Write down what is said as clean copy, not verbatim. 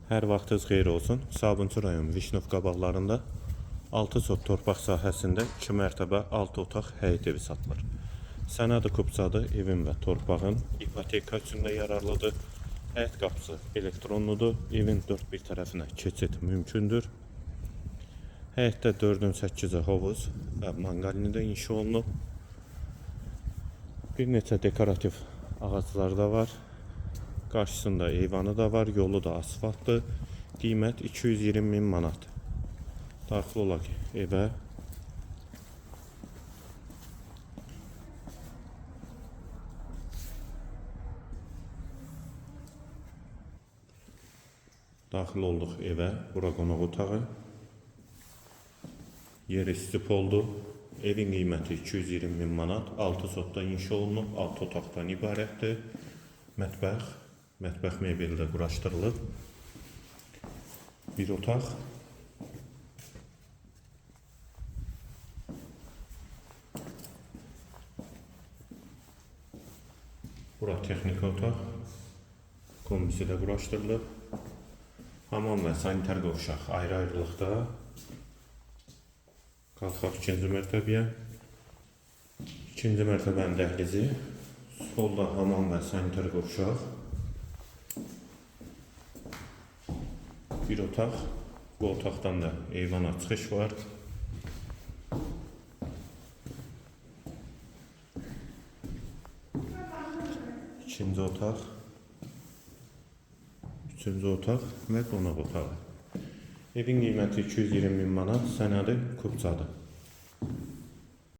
Hər vaxtınız xeyir olsun. Sabunçu rayon Vişnovka bağlarında 6 sot torpaq sahəsində 2 mərtəbə 6 otaq həyət evi satılır. Sənədi kupçadır, evin və torpağın ipoteka üçün də yararlıdır. Həyət qapısı elektronludur, evin 4 bir tərəfinə keçid mümkündür. Həyətdə 4-ün 8-i hovuz və manqalini də inşa olunub. Bir neçə dekorativ ağaclar da var. Qarşısında eyvanı da var, yolu da asfaltdır. Qiymət 220 min manat. Daxil olaq evə. Daxil olduq evə. Bura qonaq otağı. Yeri stip oldu. Evin qiyməti 220 min manat. 6 sotda inşa olunub. 6 otaqdan ibarətdir. Mətbəx mebeli də quraşdırılıb. Bir otaq. Bura texniki otaq. Kombisi də quraşdırılıb. Hamam və sanitar qovşaq ayrı-ayrılıqda. Qalxaq 2-ci mərtəbəyə. 2-ci mərtəbənin dəhlizi. Solda hamam və sanitar qovşaq. Bir otaq. Bu otaqdan da eyvana çıxış var. İkinci otaq. Üçüncü otaq və qonaq otağı. Evin qiyməti 220 min manat, sənədi kupçadır.